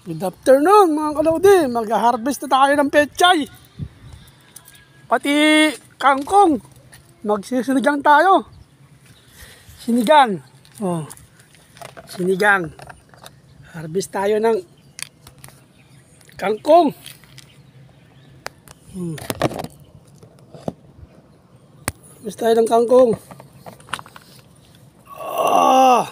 Good afternoon mga kalodi, mag-harvest na tayo ng pechay. Pati kangkong, magsisinigang tayo. Sinigang, oh, sinigang. Harvest tayo ng kangkong. Harvest tayo ng kangkong. Ah.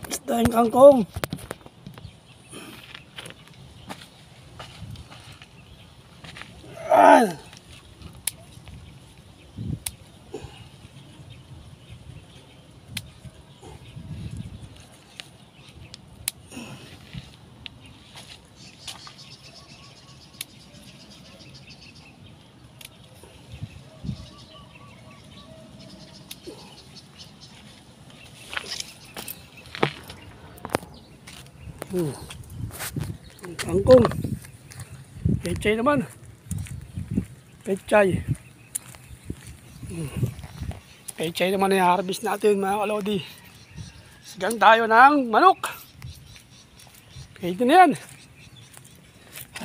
Basta yung kangkong. Kangkong. Pechay naman. Pechay. Pechay naman na i-harvest natin mga kalodi. Sigang tayo ng manok. Pwede na yan.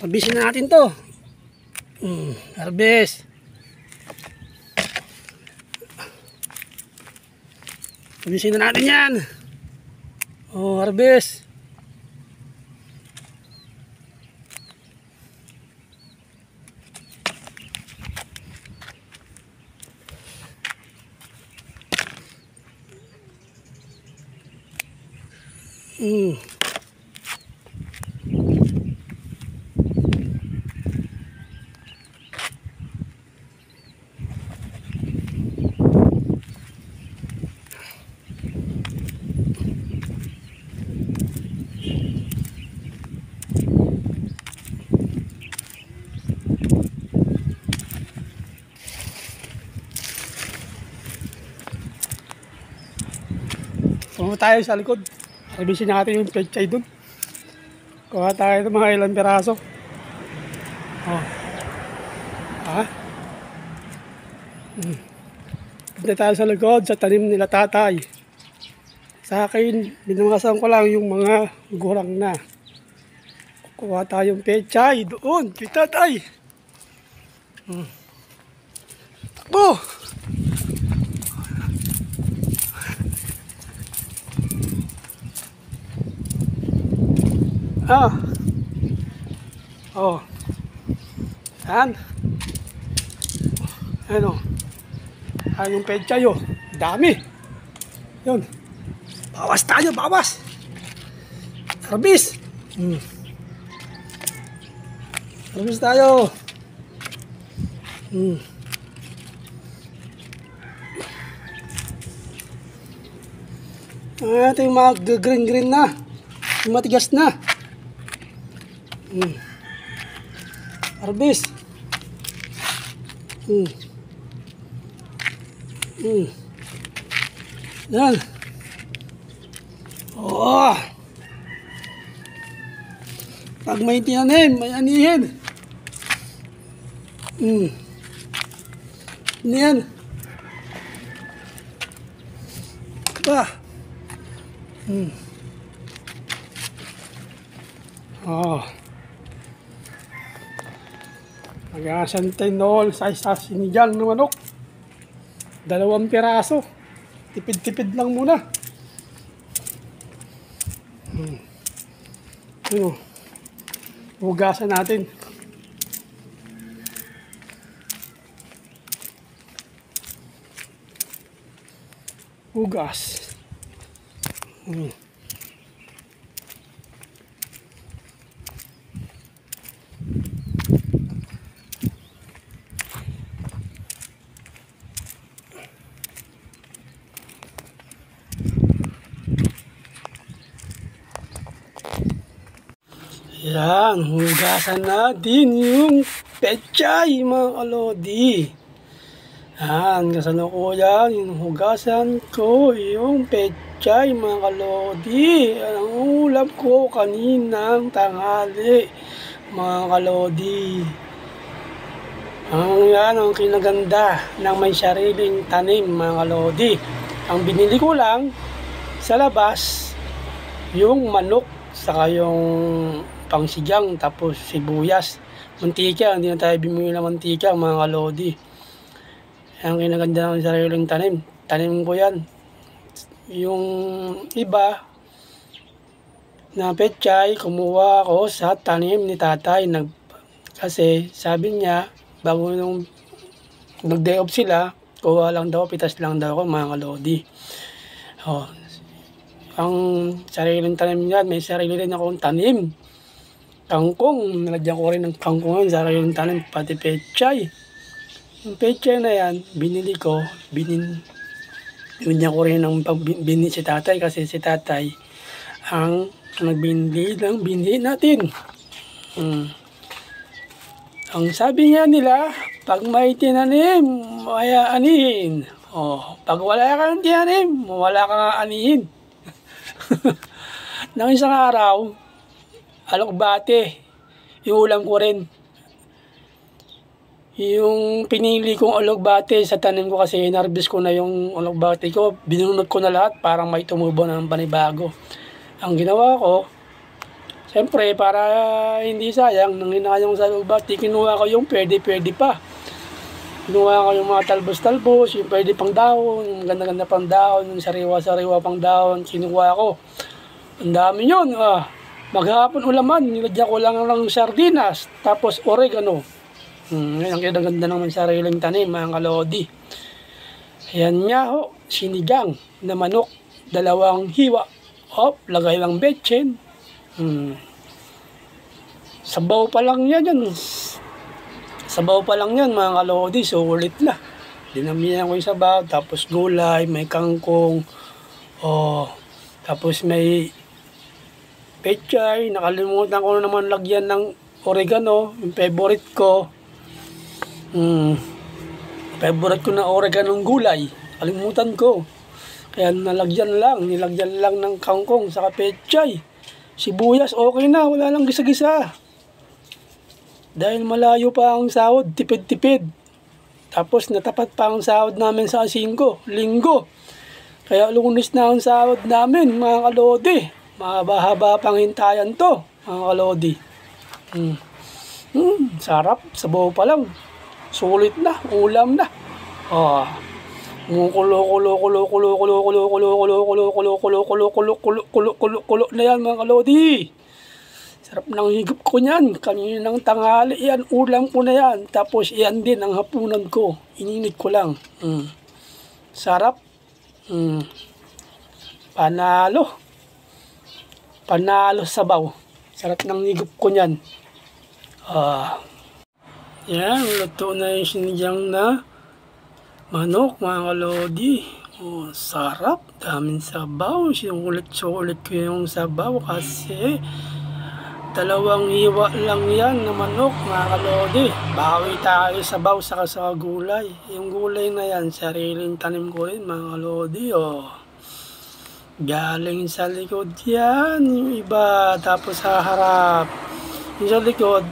Harvestin na natin to. Harvest. Harvestin na natin yan. Oh, harvest. Pumunta tayo sa likod. Harvestin natin yung pechay dun. Kuha tayo ng mga ilang piraso. Oh. Ha? Punta tayo sa likod sa tanim nila tatay. Sa akin, binangasan ko lang yung mga gurang na. Kuha tayong pechay doon. Kay tatay. Takbo! Oh. Yan. Ano? Yung pechay oh. Dami. Yun. Bawas tayo, bawas. Harvest. Harvest tayo. Ito yung mga green na. Yung matigas na. Harvest. Yan. Oh. Pag may tinanim, may anihin. Yan. Pa. Oh. Mag-asantinol sa sinigang ng manok. 2 piraso. Tipid-tipid lang muna. Hugasan natin. Hugas. Yan, hugasan natin yung pechay mga kalodi. Yan, kasalukuyan, hinuhugasan ko yung pechay mga kalodi. Ang ulam ko kaninang tanghali mga kalodi. Ang kinaganda ng may sariling tanim mga kalodi. Ang binili ko lang sa labas, yung manok, saka yung pangsigang, tapos sibuyas. Mantika, hindi na tayo bumili ng mantika mga kalodi. Ang kinaganda ng sariling tanim. Tanim ko yan. Yung iba na pechay, kumuha ko sa tanim ni tatay. Kasi sabi niya, bago nung nag-day off sila, kuha lang daw, pitas lang daw ako mga kalodi. Oh, ang sariling tanim niya, may sarili rin akong tanim. Kangkong, nalagyan ko rin ng kangkong, sariling tanim, pati pechay. Yung pechay na yan, binili ko, binigyan ko rin ng pagbili si tatay kasi si tatay ang nagbili ng binhi natin. Ang sabi nga nila, pag may tinanim, may anihin. Pag wala kang tinanim, wala kang anihin. Nang isang araw, alokbate, yung ulam ko rin. Yung pinili kong alogbate sa tanim ko kasi inarbis ko na yung alogbate ko, binunod ko na lahat parang may tumubo ng panibago. Ang ginawa ko, siyempre para hindi sayang, nang hinayang sa alogbate, kinuha ko yung pwede pa. Kinuha ko yung mga talbos-talbos, yung pwede pang dahon, yung ganda-ganda pang dahon, yung sariwa-sariwa pang dahon, kinuha ko. Ang dami yun. Maghapon ulaman, nilagyan ko lang ng sardinas, tapos oregano. Ang ganda naman sariling tanim mga kalodi. Ayan nga ho, sinigang na manok, 2 hiwa. Lagay lang betchen. Sabaw pa lang yan. Sabaw pa lang yan mga kalodi, sulit na. Dinamihan ko yung sabaw, tapos gulay, may kangkong. Tapos may pechay. Nakalimutan ko naman lagyan ng oregano, yung favorite ko. Favorite ko na oregano ng gulay. Kalimutan ko. Kaya nilagyan lang ng kangkong saka pechay. Sibuyas, okay na, wala lang gisa-gisa. Dahil malayo pa ang sahod, tipid-tipid. Tapos natapat pa ang sahod namin sa 5 linggo. Kaya Lunes na ang sahod namin, mga kalodi. Mahaba-haba pang hintayan to, mga kalodi. Sarap, sabaw pa lang. Sulit na, ulam na. Kulo na yan mga kalodi. Sarap ng higop ko niyan. Kaninang tanghali yan, ulam ko na yan. Tapos yan din ang hapunan ko. Ininit ko lang. Sarap. Panalo sabaw. Sarap ng higop ko niyan. Yan, luto na yung sinigang na manok mga kalodi. Sarap, daming sabaw. Sulit ko yung sabaw kasi 2 hiwa lang yan na manok mga kalodi. Bawi tayo sabaw saka sa gulay. Yung gulay na yan, sariling tanim ko rin mga kalodi. Galing sa likod yan, yung iba. Tapos sa harap. Yung sa likod,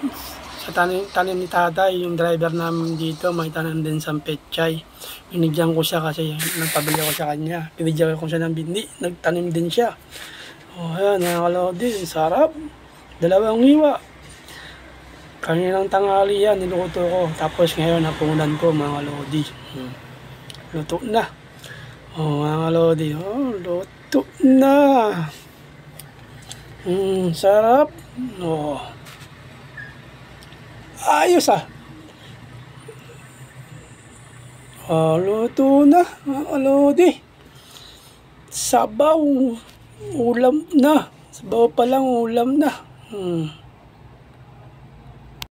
sa tanim ni tatay, yung driver namin dito, may tanim din sa pechay. Binigyan ko siya kasi nagpabili ko sa kanya. Binigyan ko siya ng bindi, nagtanim din siya. Ayan, mga kalodi, sarap. 2 hiwa. Kaninang tanghali yan, niluto ko. Tapos ngayon, hapunan ko, mga kalodi. Luto na. Mga kalodi, luto na. Sarap. Ayos luto na mga kalodi. Sabaw, ulam na. Sabaw pa lang, ulam na.